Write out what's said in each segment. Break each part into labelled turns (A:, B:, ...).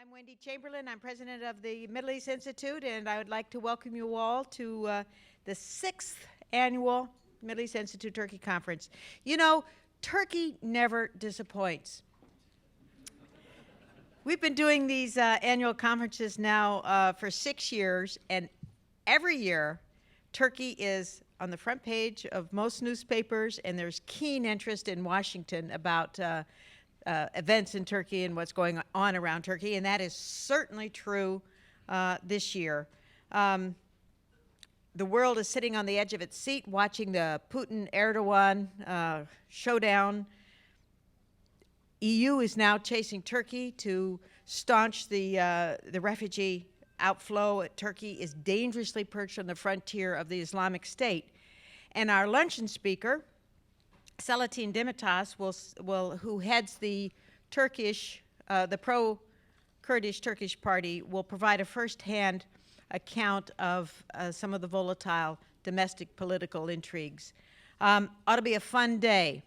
A: I'm Wendy Chamberlain. I'm president of the Middle East Institute, and I would like to welcome you all to the 6th annual Middle East Institute Turkey Conference. You know, Turkey never disappoints. We've been doing these annual conferences now for 6 years, and every year Turkey is on the front page of most newspapers, and there's keen interest in Washington about events in Turkey and what's going on around Turkey, and that is certainly true this year. The world is sitting on the edge of its seat watching the Putin-Erdogan showdown. EU is now chasing Turkey to staunch the refugee outflow. Turkey is dangerously perched on the frontier of the Islamic State. And our luncheon speaker, Selahattin Demirtas, who heads the Turkish, the pro-Kurdish Turkish party, will provide a first-hand account of some of the volatile domestic political intrigues. Ought to be a fun day.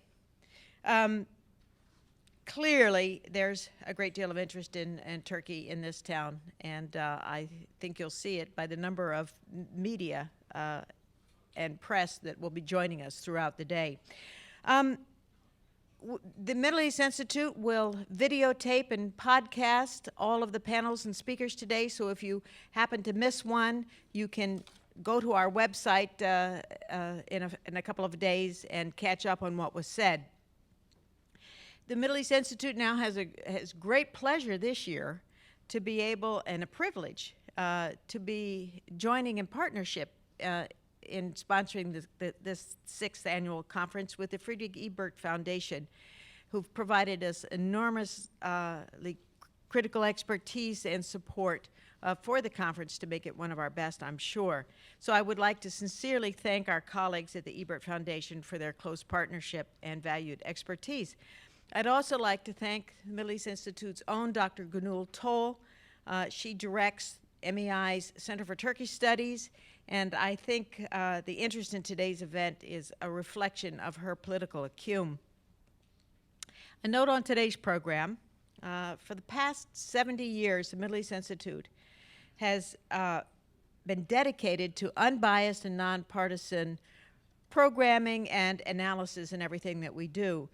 A: Clearly, there's a great deal of interest in Turkey in this town, and I think you'll see it by the number of media and press that will be joining us throughout the day. The Middle East Institute will videotape and podcast all of the panels and speakers today, so if you happen to miss one, you can go to our website in a couple of days and catch up on what was said. The Middle East Institute now has great pleasure this year to be able, and a privilege, to be joining in partnership in sponsoring this 6th annual conference with the Friedrich Ebert Foundation, who've provided us enormously critical expertise and support for the conference to make it one of our best, I'm sure. So I would like to sincerely thank our colleagues at the Ebert Foundation for their close partnership and valued expertise. I'd also like to thank the Middle East Institute's own Dr. Gönül Toll. She directs MEI's Center for Turkish Studies, and I think the interest in today's event is a reflection of her political acumen. A note on today's program: for the past 70 years, the Middle East Institute has been dedicated to unbiased and nonpartisan programming and analysis in everything that we do.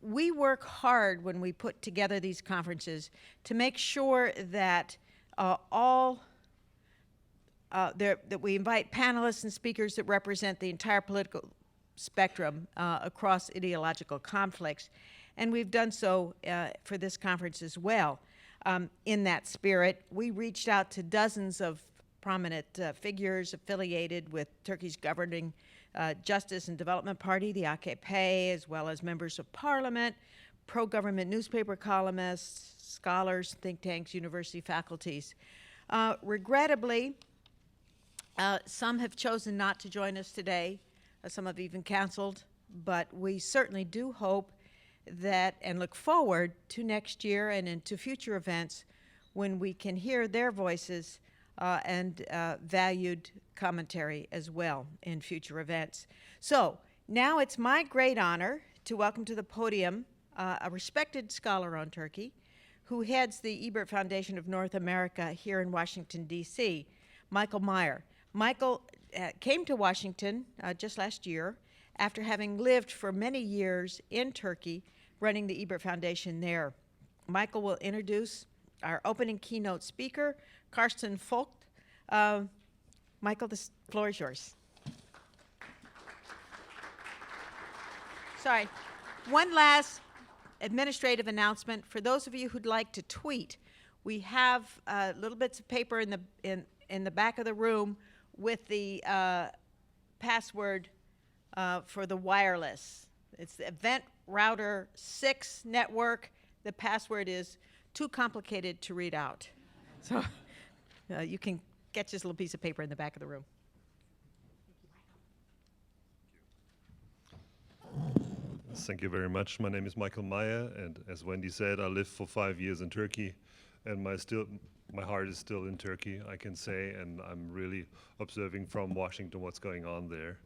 A: We work hard when we put together these conferences to make sure that that we invite panelists and speakers that represent the entire political spectrum across ideological conflicts. And we've done so for this conference as well. In that spirit, we reached out to dozens of prominent figures affiliated with Turkey's governing Justice and Development Party, the AKP, as well as members of parliament, pro-government newspaper columnists, scholars, think tanks, university faculties. Regrettably, some have chosen not to join us today. Some have even canceled, but we certainly do hope that and look forward to next year and into future events when we can hear their voices and valued commentary as well in future events. So now it's my great honor to welcome to the podium a respected scholar on Turkey who heads the Ebert Foundation of North America here in Washington, D.C., Michael Meyer. Michael came to Washington just last year after having lived for many years in Turkey running the Ebert Foundation there. Michael will introduce our opening keynote speaker, Karsten Voigt. Michael, the floor is yours. Sorry. One last administrative announcement. For those of you who'd like to tweet, we have little bits of paper in the back of the room with the password for the wireless. It's the Event Router 6 network. The password is too complicated to read out. So you can get this little piece of paper in the back of the room.
B: Thank you very much. My name is Michael Meyer, and as Wendy said, I lived for 5 years in Turkey, and my heart is still in Turkey, I can say, and I'm really observing from Washington what's going on there.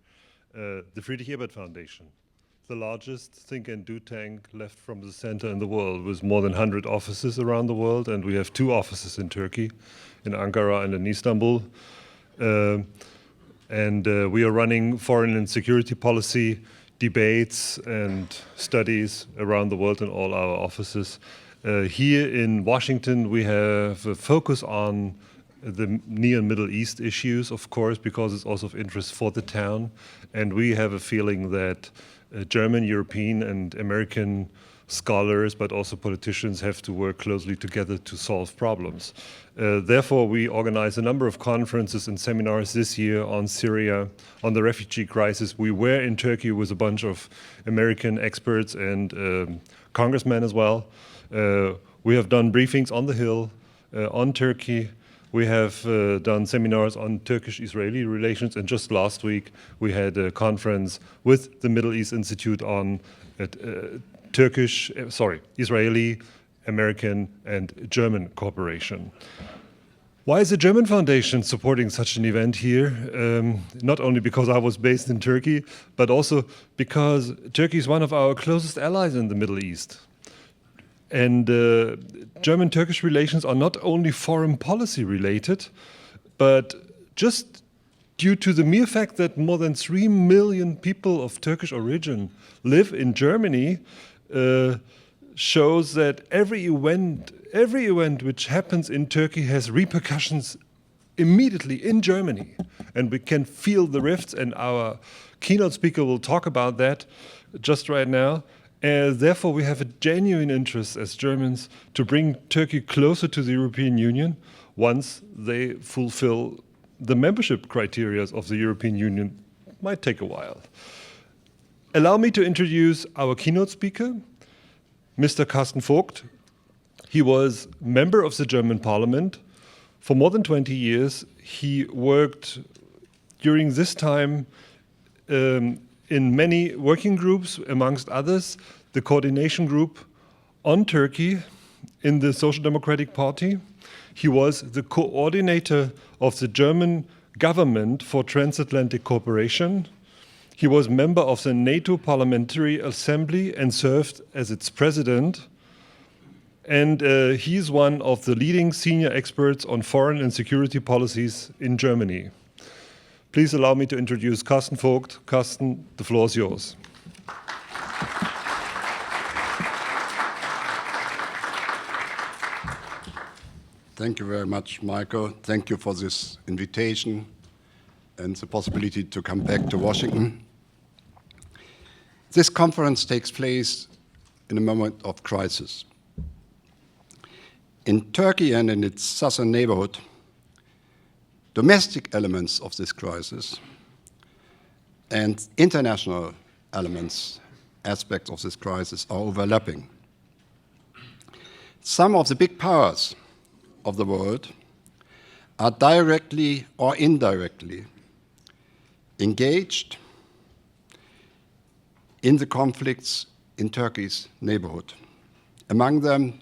B: The Friedrich Ebert Foundation the largest think and do tank left from the center in the world, with more than 100 offices around the world, and we have 2 offices in Turkey, in Ankara and in Istanbul. We are running foreign and security policy debates and studies around the world in all our offices. Here in Washington, we have a focus on the Near and Middle East issues, of course, because it's also of interest for the town. And we have a feeling that German, European, and American scholars, but also politicians, have to work closely together to solve problems. Therefore, we organize a number of conferences and seminars this year on Syria, on the refugee crisis. We were in Turkey with a bunch of American experts and congressmen as well. We have done briefings on the Hill, on Turkey. We have done seminars on Turkish-Israeli relations, and just last week we had a conference with the Middle East Institute on Israeli, American, and German cooperation. Why is the German Foundation supporting such an event here? Not only because I was based in Turkey, but also because Turkey is one of our closest allies in the Middle East. And German-Turkish relations are not only foreign policy related, but just due to the mere fact that more than 3 million people of Turkish origin live in Germany, shows that every event which happens in Turkey has repercussions immediately in Germany. And we can feel the rifts, and our keynote speaker will talk about that just right now. Therefore, we have a genuine interest as Germans to bring Turkey closer to the European Union once they fulfill the membership criteria of the European Union. Might take a while. Allow me to introduce our keynote speaker, Mr. Karsten Voigt. He was member of the German Parliament for more than 20 years. He worked during this time in many working groups, amongst others, the coordination group on Turkey in the Social Democratic Party. He was the coordinator of the German government for transatlantic cooperation. He was member of the NATO Parliamentary Assembly and served as its president. And he's one of the leading senior experts on foreign and security policies in Germany. Please allow me to introduce Karsten Voigt. Karsten, the floor is yours.
C: Thank you very much, Michael. Thank you for this invitation and the possibility to come back to Washington. This conference takes place in a moment of crisis. In Turkey and in its southern neighborhood, domestic elements of this crisis and international elements, aspects of this crisis are overlapping. Some of the big powers of the world are directly or indirectly engaged in the conflicts in Turkey's neighborhood. Among them,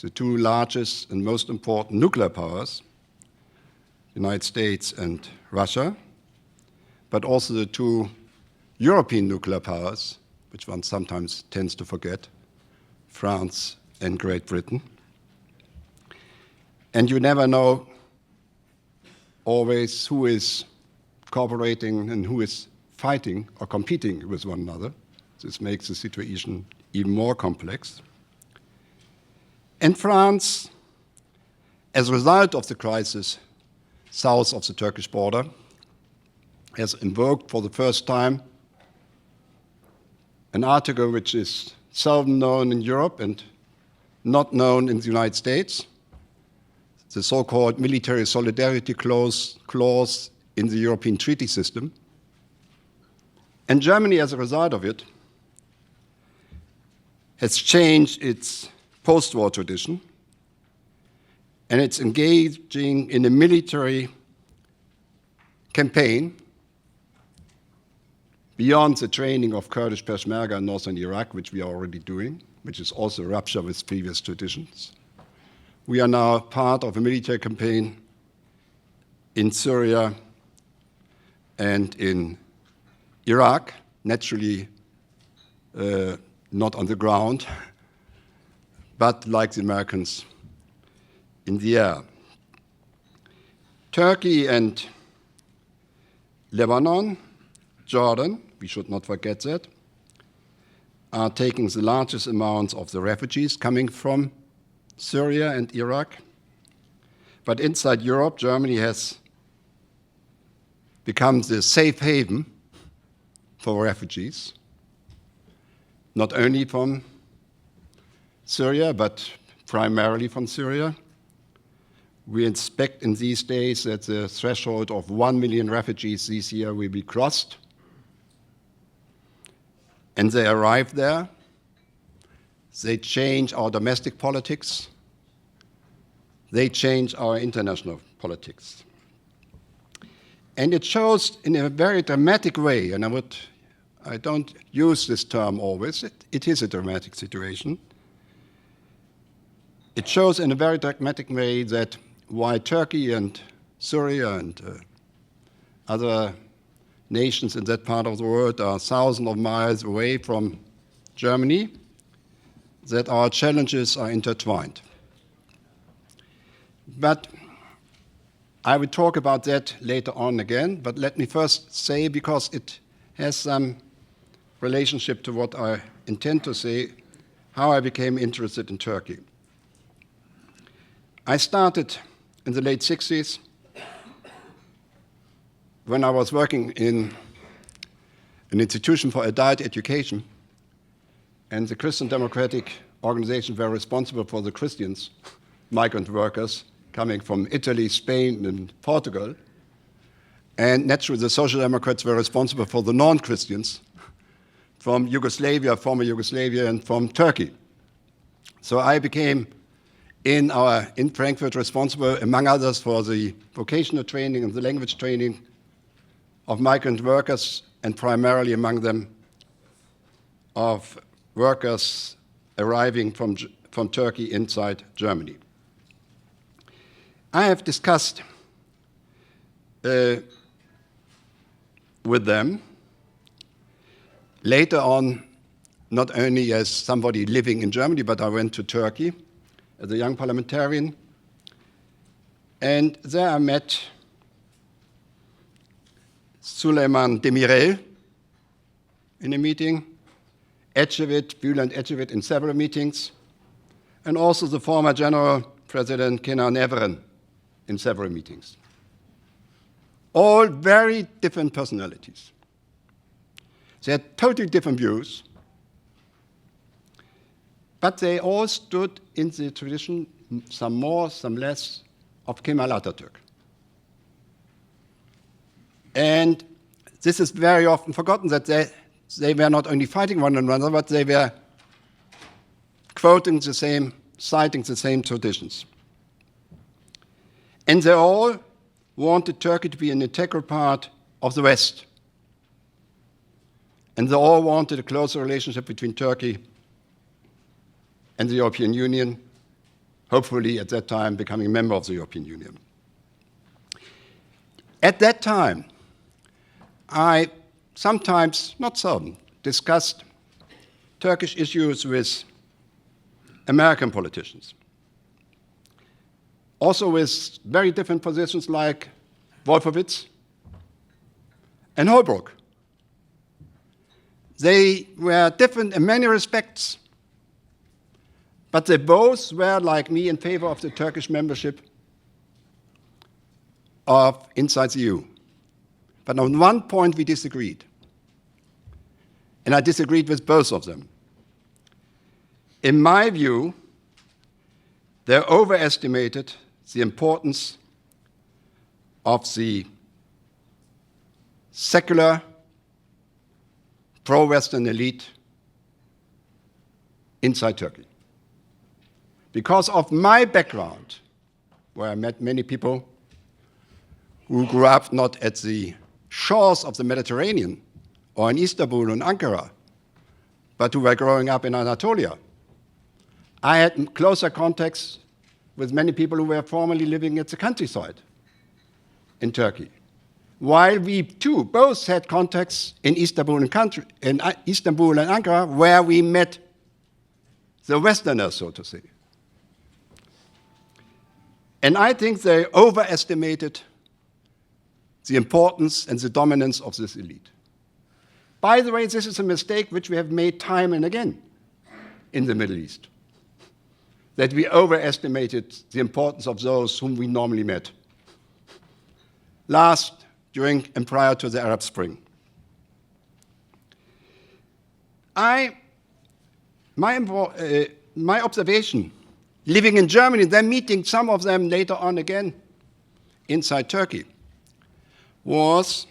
C: the 2 largest and most important nuclear powers, the United States and Russia, but also the 2 European nuclear powers, which one sometimes tends to forget, France and Great Britain. And you never know always who is cooperating and who is fighting or competing with one another. This makes the situation even more complex. And France, as a result of the crisis south of the Turkish border, has invoked for the first time an article which is seldom known in Europe and not known in the United States, the so-called military solidarity clause in the European treaty system. And Germany, as a result of it, has changed its post-war tradition, and it's engaging in a military campaign beyond the training of Kurdish Peshmerga in northern Iraq, which we are already doing, which is also a rupture with previous traditions. We are now part of a military campaign in Syria and in Iraq, naturally not on the ground, but like the Americans, in the air. Turkey and Lebanon, Jordan, we should not forget that, are taking the largest amounts of the refugees coming from Syria and Iraq. But inside Europe, Germany has become the safe haven for refugees, not only from Syria, but primarily from Syria. We expect in these days that the threshold of 1 million refugees this year will be crossed. And they arrive there. They change our domestic politics. They change our international politics. And it shows in a very dramatic way, and I don't use this term always, it is a dramatic situation. It shows in a very dramatic way that while Turkey and Syria and other nations in that part of the world are thousands of miles away from Germany, that our challenges are intertwined. But I will talk about that later on again, but let me first say, because it has some relationship to what I intend to say, how I became interested in Turkey. I started in the late 60s when I was working in an institution for adult education, and the Christian Democratic organizations were responsible for the Christians, migrant workers coming from Italy, Spain, and Portugal. And naturally, the Social Democrats were responsible for the non-Christians from Yugoslavia, former Yugoslavia, and from Turkey. So I became in Frankfurt responsible, among others, for the vocational training and the language training of migrant workers, and primarily among them of workers arriving from Turkey inside Germany. I have discussed with them later on, not only as somebody living in Germany, but I went to Turkey as a young parliamentarian. And there I met Süleyman Demirel in a meeting, Bülent Ecevit in several meetings, and also the former General President Kenan Evren in several meetings. All very different personalities. They had totally different views, but they all stood in the tradition, some more, some less, of Kemal Atatürk. And this is very often forgotten, that they were not only fighting one another, but they were quoting the same, citing the same traditions. And they all wanted Turkey to be an integral part of the West. And they all wanted a closer relationship between Turkey and the European Union, hopefully at that time becoming a member of the European Union. At that time, I sometimes, not seldom, discussed Turkish issues with American politicians. Also with very different positions like Wolfowitz and Holbrooke. They were different in many respects, but they both were, like me, in favor of the Turkish membership of inside the EU. But on one point we disagreed, and I disagreed with both of them. In my view, they overestimated the importance of the secular, pro-Western elite inside Turkey. Because of my background, where I met many people who grew up not at the shores of the Mediterranean or in Istanbul and Ankara, but who were growing up in Anatolia. I had closer contacts with many people who were formerly living at the countryside in Turkey. while we too both had contacts in Istanbul and Ankara, where we met the Westerners, so to say. And I think they overestimated the importance and the dominance of this elite. By the way, this is a mistake which we have made time and again in the Middle East, that we overestimated the importance of those whom we normally met. Last, during and prior to the Arab Spring. My observation, living in Germany, then meeting some of them later on again inside Turkey, was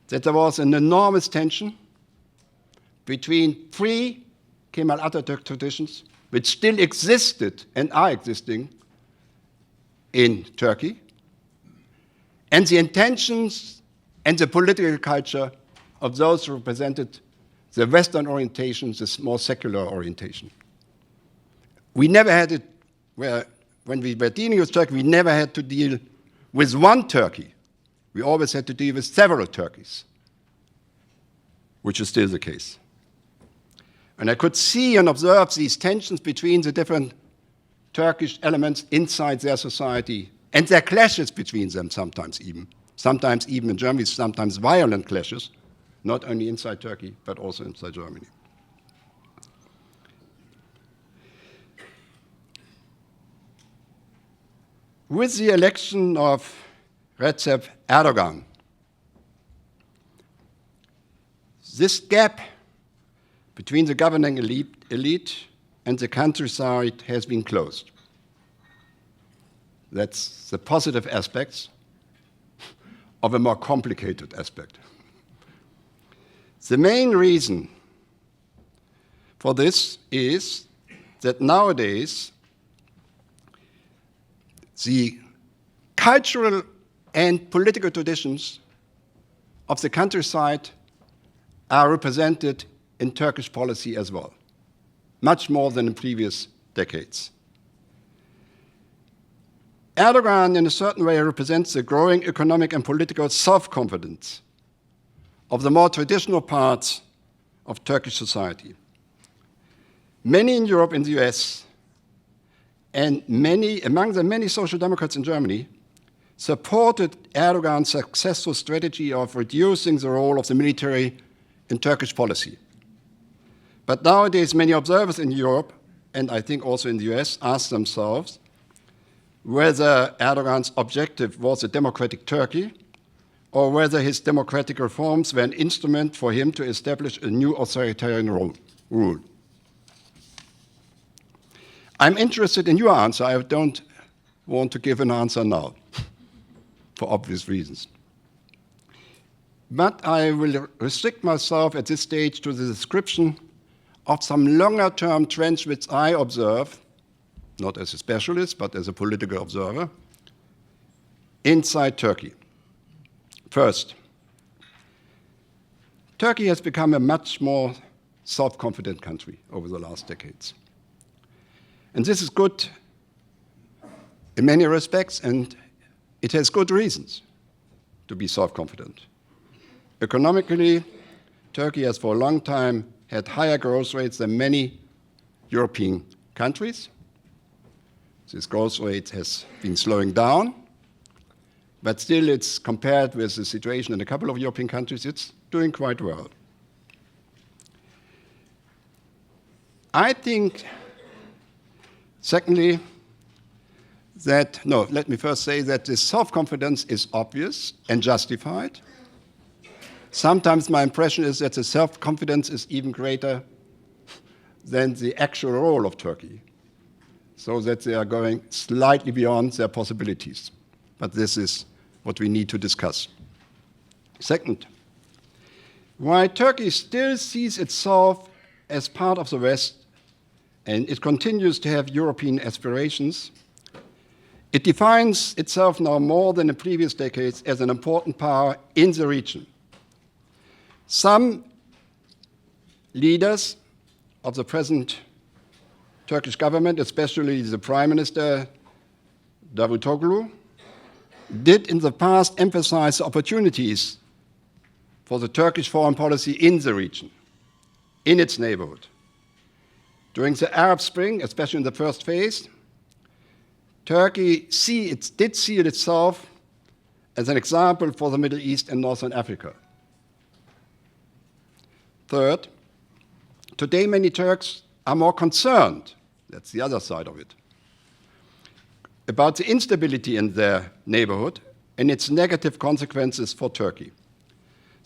C: that there was an enormous tension between pre-Kemal Atatürk traditions, which still existed and are existing in Turkey, and the intentions and the political culture of those who represented the Western orientation, this more secular orientation. We never had it where, when we were dealing with Turkey, we never had to deal with one Turkey. We always had to deal with several Turkeys, which is still the case. And I could see and observe these tensions between the different Turkish elements inside their society and their clashes between them sometimes even. Sometimes even in Germany, sometimes violent clashes, not only inside Turkey, but also inside Germany. With the election of Recep Erdogan, this gap between the governing elite and the countryside has been closed. That's the positive aspects of a more complicated aspect. The main reason for this is that nowadays the cultural and political traditions of the countryside are represented in Turkish policy as well, much more than in previous decades. Erdogan, in a certain way, represents the growing economic and political self-confidence of the more traditional parts of Turkish society. Many in Europe and the US, and among the many social democrats in Germany, supported Erdogan's successful strategy of reducing the role of the military in Turkish policy. But nowadays, many observers in Europe, and I think also in the US, ask themselves whether Erdogan's objective was a democratic Turkey, or whether his democratic reforms were an instrument for him to establish a new authoritarian rule. I'm interested in your answer. I don't want to give an answer now, for obvious reasons. But I will restrict myself at this stage to the description of some longer-term trends which I observe, not as a specialist, but as a political observer, inside Turkey. First, Turkey has become a much more self-confident country over the last decades. And this is good in many respects, and it has good reasons to be self-confident. Economically, Turkey has for a long time had higher growth rates than many European countries. This growth rate has been slowing down, but still it's compared with the situation in a couple of European countries, it's doing quite well. I think, secondly, let me first say that this self-confidence is obvious and justified. Sometimes my impression is that the self-confidence is even greater than the actual role of Turkey, so that they are going slightly beyond their possibilities. But this is what we need to discuss. Second, while Turkey still sees itself as part of the West, and it continues to have European aspirations, it defines itself now more than in previous decades as an important power in the region. Some leaders of the present Turkish government, especially the Prime Minister Davutoglu, did in the past emphasize the opportunities for the Turkish foreign policy in the region, in its neighborhood. During the Arab Spring, especially in the first phase, Turkey did see it itself as an example for the Middle East and Northern Africa. Third, today many Turks are more concerned, that's the other side of it, about the instability in their neighborhood and its negative consequences for Turkey.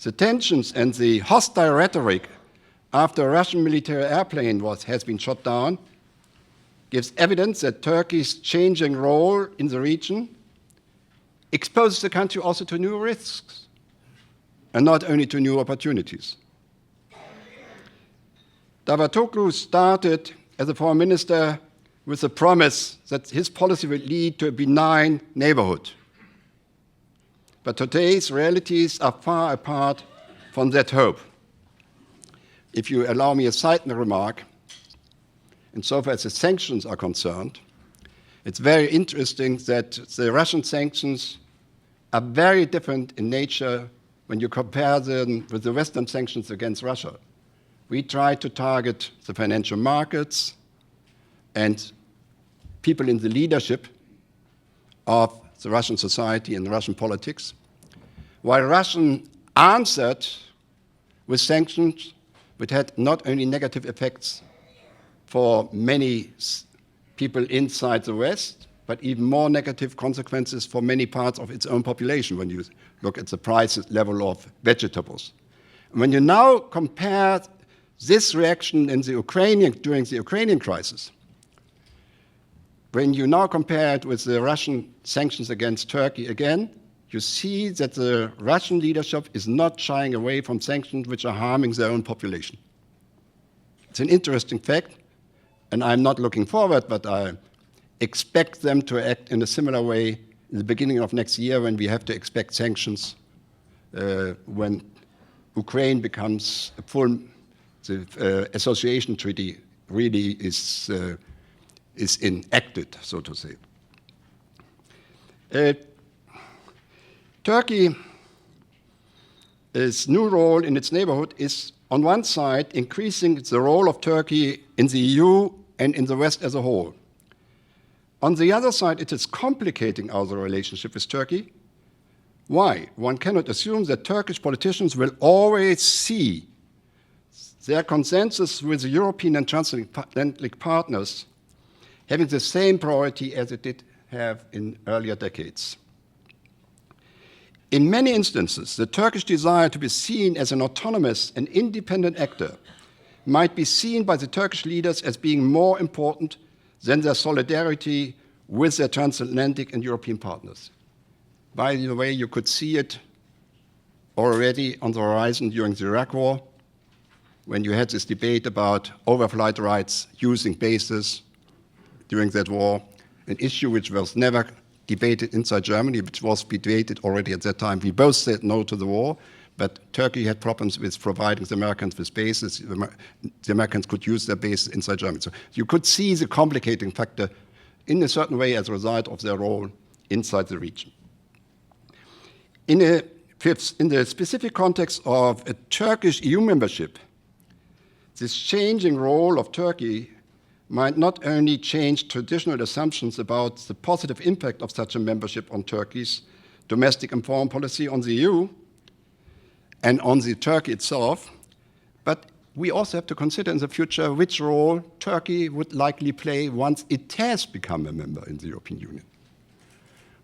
C: The tensions and the hostile rhetoric after a Russian military airplane has been shot down gives evidence that Turkey's changing role in the region exposes the country also to new risks and not only to new opportunities. Davutoglu started as a foreign minister with the promise that his policy would lead to a benign neighborhood. But today's realities are far apart from that hope. If you allow me a side remark, insofar as the sanctions are concerned, it's very interesting that the Russian sanctions are very different in nature when you compare them with the Western sanctions against Russia. We try to target the financial markets and people in the leadership of the Russian society and Russian politics, while Russia answered with sanctions which had not only negative effects for many people inside the West, but even more negative consequences for many parts of its own population when you look at the price level of vegetables. When you now compare this reaction in during the Ukrainian crisis, when you now compare it with the Russian sanctions against Turkey again, you see that the Russian leadership is not shying away from sanctions which are harming their own population. It's an interesting fact, and I'm not looking forward, but I expect them to act in a similar way in the beginning of next year when we have to expect sanctions when Ukraine becomes a full association treaty really is enacted, so to say. Turkey's new role in its neighborhood is, on one side, increasing the role of Turkey in the EU and in the West as a whole. On the other side, it is complicating our relationship with Turkey. Why? One cannot assume that Turkish politicians will always see their consensus with the European and transatlantic partners having the same priority as it did have in earlier decades. In many instances, the Turkish desire to be seen as an autonomous and independent actor might be seen by the Turkish leaders as being more important than their solidarity with their transatlantic and European partners. By the way, you could see it already on the horizon during the Iraq War, when you had this debate about overflight rights using bases during that war, an issue which was never debated inside Germany, which was debated already at that time. We both said no to the war, but Turkey had problems with providing the Americans with bases. The Americans could use their bases inside Germany. So you could see the complicating factor in a certain way as a result of their role inside the region. In the specific context of a Turkish EU membership, this changing role of Turkey might not only change traditional assumptions about the positive impact of such a membership on Turkey's domestic and foreign policy on the EU and on the Turkey itself, but we also have to consider in the future which role Turkey would likely play once it has become a member in the European Union.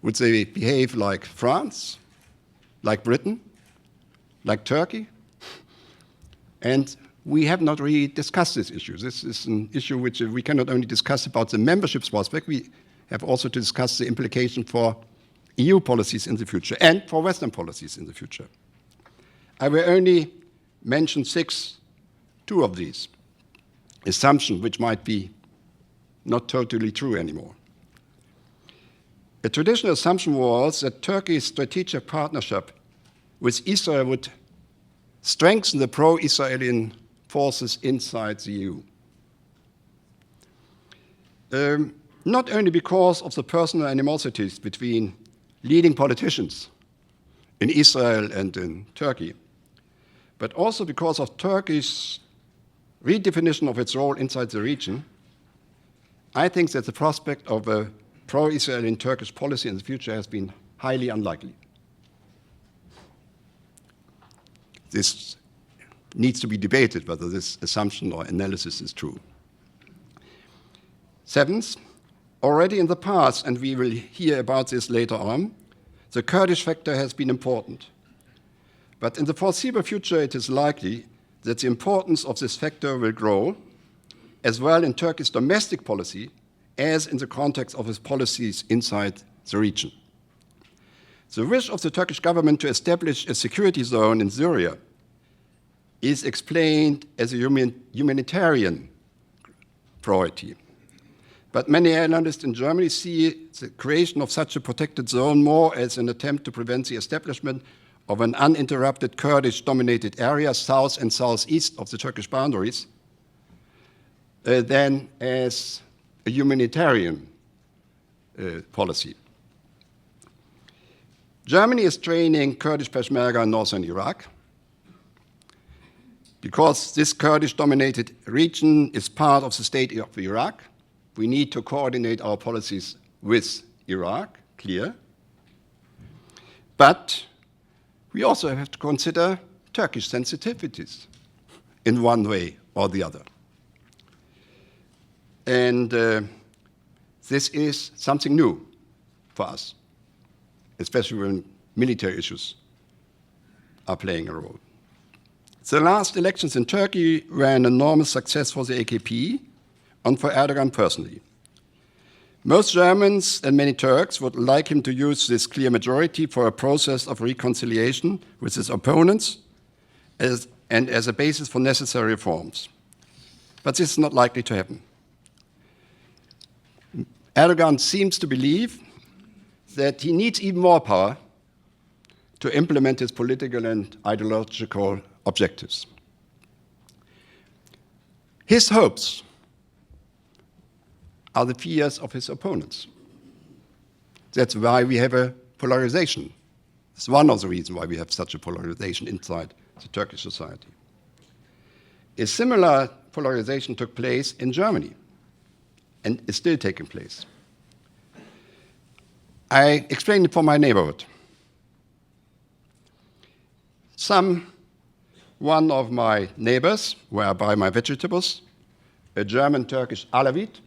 C: Would they behave like France, like Britain, like Turkey? And we have not really discussed this issue. This is an issue which we cannot only discuss about the membership prospect, we have also to discuss the implication for EU policies in the future and for Western policies in the future. I will only mention two of these assumptions which might be not totally true anymore. A traditional assumption was that Turkey's strategic partnership with Israel would strengthen the pro-Israeli forces inside the EU. Not only because of the personal animosities between leading politicians in Israel and in Turkey, but also because of Turkey's redefinition of its role inside the region, I think that the prospect of a pro-Israeli Turkish policy in the future has been highly unlikely. This needs to be debated whether this assumption or analysis is true. Seventh, already in the past, and we will hear about this later on, the Kurdish factor has been important. But in the foreseeable future, it is likely that the importance of this factor will grow, as well in Turkey's domestic policy as in the context of its policies inside the region. The wish of the Turkish government to establish a security zone in Syria is explained as a humanitarian priority. But many analysts in Germany see the creation of such a protected zone more as an attempt to prevent the establishment of an uninterrupted Kurdish-dominated area south and southeast of the Turkish boundaries than as a humanitarian policy. Germany is training Kurdish Peshmerga in northern Iraq. Because this Kurdish-dominated region is part of the state of Iraq, we need to coordinate our policies with Iraq, clear. But we also have to consider Turkish sensitivities in one way or the other. And this is something new for us, especially when military issues are playing a role. The last elections in Turkey were an enormous success for the AKP and for Erdogan personally. Most Germans and many Turks would like him to use this clear majority for a process of reconciliation with his opponents and as a basis for necessary reforms. But this is not likely to happen. Erdogan seems to believe that he needs even more power to implement his political and ideological objectives. His hopes are the fears of his opponents. That's why we have a polarization. It's one of the reasons why we have such a polarization inside the Turkish society. A similar polarization took place in Germany and is still taking place. I explained it for my neighborhood. One of my neighbors, where I buy my vegetables, a German Turkish Alawite,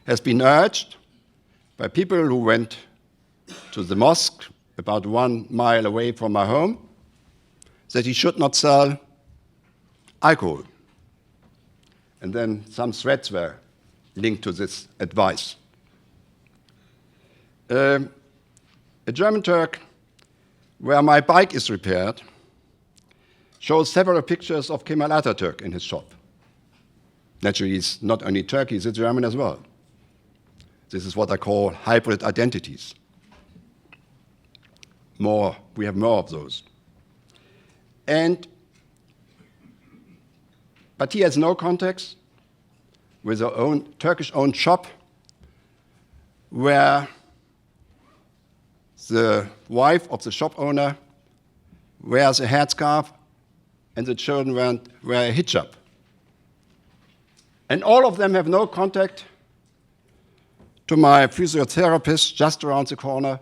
C: has been urged by people who went to the mosque about 1 mile away from my home that he should not sell alcohol. And then some threats were linked to this advice. A German Turk, where my bike is repaired, shows several pictures of Kemal Atatürk in his shop. Naturally, he's not only Turkey, he's a German as well. This is what I call hybrid identities. We have more of those. But he has no contacts with our own Turkish-owned shop, where the wife of the shop owner wears a headscarf and the children wear a hijab. And all of them have no contact to my physiotherapist just around the corner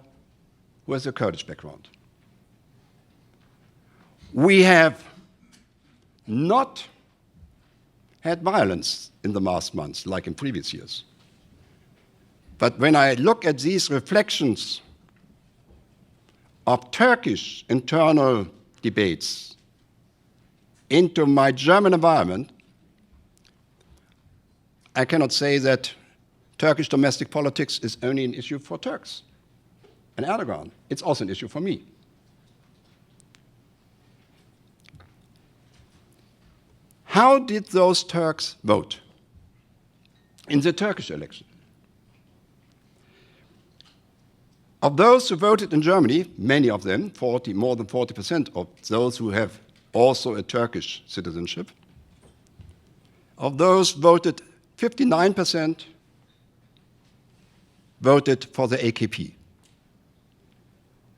C: who has a Kurdish background. We have not had violence in the last months like in previous years. But when I look at these reflections of Turkish internal debates into my German environment, I cannot say that Turkish domestic politics is only an issue for Turks and Erdogan. It's also an issue for me. How did those Turks vote in the Turkish election? Of those who voted in Germany, many of them, more than 40% of those who have also a Turkish citizenship, of those voted, 59% voted for the AKP.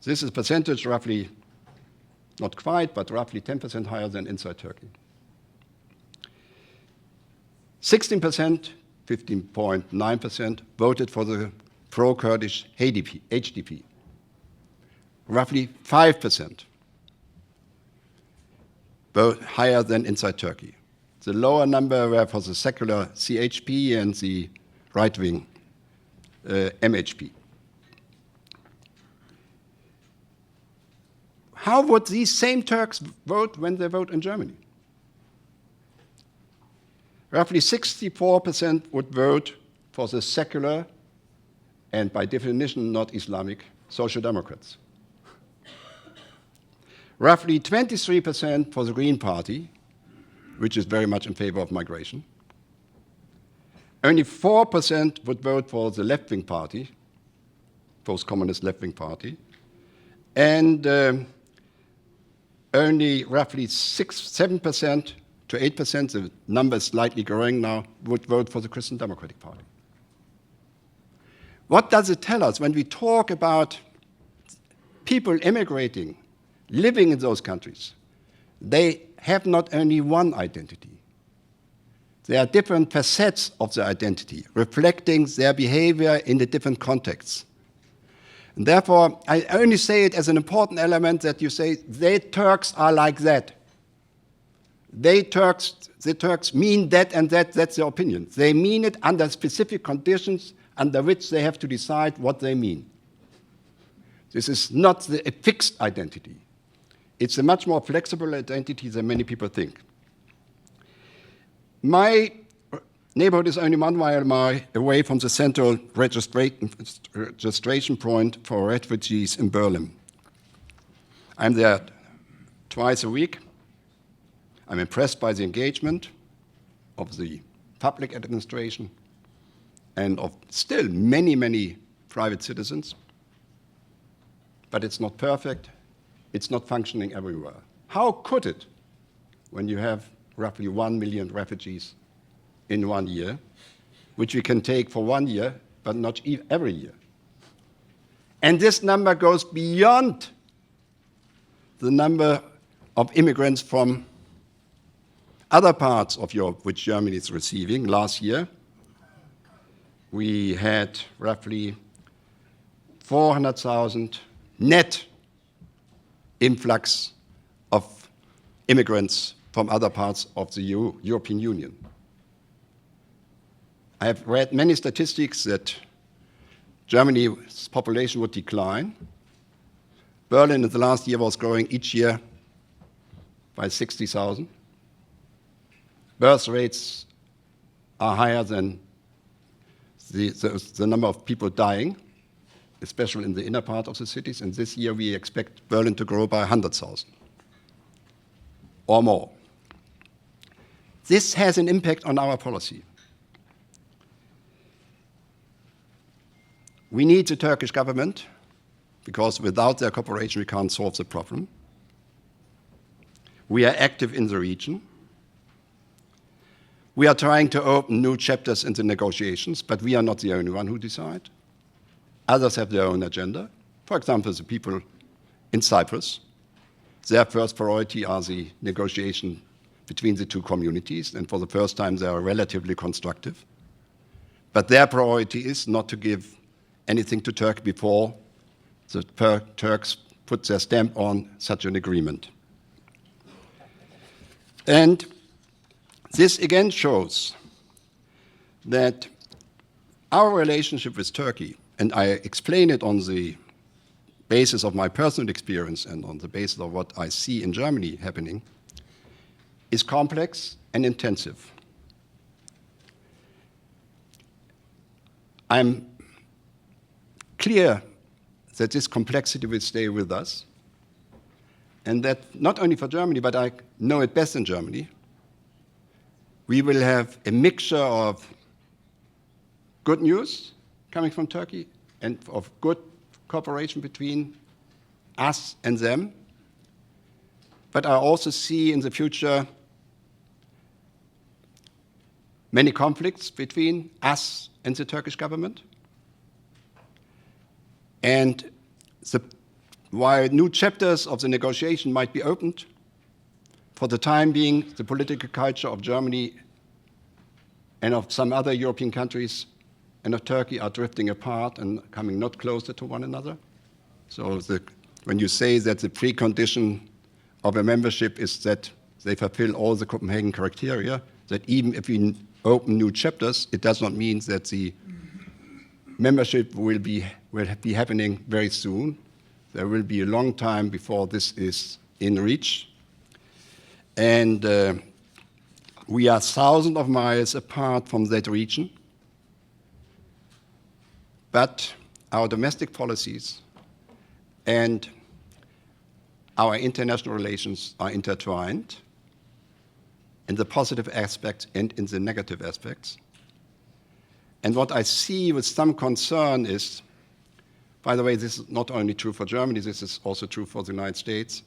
C: This is percentage roughly, not quite, but roughly 10% higher than inside Turkey. 16%, 15.9% voted for the pro-Kurdish HDP. Roughly 5% vote higher than inside Turkey. The lower number were for the secular CHP and the right-wing MHP. How would these same Turks vote when they vote in Germany? Roughly 64% would vote for the secular and by definition not Islamic Social Democrats. Roughly 23% for the Green Party, which is very much in favor of migration. Only 4% would vote for the left-wing party, post-communist left-wing party, and only roughly 7% to 8%, the number is slightly growing now, would vote for the Christian Democratic Party. What does it tell us when we talk about people immigrating, living in those countries? They have not only one identity. There are different facets of their identity, reflecting their behavior in the different contexts. And therefore, I only say it as an important element that you say, they Turks are like that. The Turks mean that and that, that's their opinion. They mean it under specific conditions under which they have to decide what they mean. This is not a fixed identity. It's a much more flexible identity than many people think. My neighborhood is only 1 mile away from the central registration point for refugees in Berlin. I'm there twice a week. I'm impressed by the engagement of the public administration and of still many, many private citizens. But it's not perfect. It's not functioning everywhere. How could it, when you have roughly 1 million refugees in 1 year, which we can take for 1 year, but not every year? And this number goes beyond the number of immigrants from other parts of Europe, which Germany is receiving. Last year, we had roughly 400,000 net influx of immigrants from other parts of the European Union. I have read many statistics that Germany's population would decline. Berlin in the last year was growing each year by 60,000. Birth rates are higher than the number of people dying, especially in the inner part of the cities. And this year we expect Berlin to grow by 100,000 or more. This has an impact on our policy. We need the Turkish government, because without their cooperation we can't solve the problem. We are active in the region. We are trying to open new chapters in the negotiations, but we are not the only one who decide. Others have their own agenda. For example, the people in Cyprus. Their first priority are the negotiation between the two communities, and for the first time they are relatively constructive. But their priority is not to give anything to Turkey before the Turks put their stamp on such an agreement. And this again shows that our relationship with Turkey, and I explain it on the basis of my personal experience and on the basis of what I see in Germany happening, is complex and intensive. I'm clear that this complexity will stay with us, and that not only for Germany, but I know it best in Germany, we will have a mixture of good news coming from Turkey and of good cooperation between us and them. But I also see in the future many conflicts between us and the Turkish government. And the while new chapters of the negotiation might be opened, for the time being, the political culture of Germany and of some other European countries and of Turkey are drifting apart and coming not closer to one another. So when you say that the precondition of a membership is that they fulfill all the Copenhagen criteria, that even if we open new chapters, it does not mean that the membership will be happening very soon. There will be a long time before this is in reach. And we are thousands of miles apart from that region. But our domestic policies and our international relations are intertwined in the positive aspects and in the negative aspects. And what I see with some concern is, by the way, this is not only true for Germany, this is also true for the United States,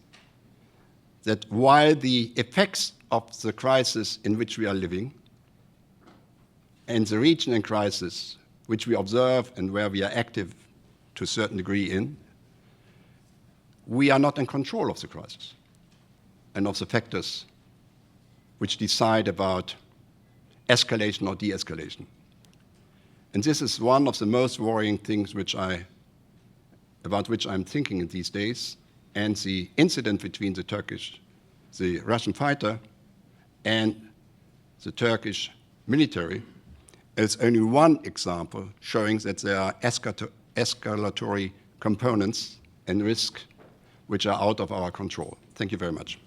C: that while the effects of the crisis in which we are living and the region in crisis which we observe and where we are active to a certain degree in, we are not in control of the crisis and of the factors which decide about escalation or de-escalation. And this is one of the most worrying things about which I'm thinking in these days. And the incident between the Russian fighter and the Turkish military is only one example showing that there are escalatory components and risks which are out of our control. Thank you very much.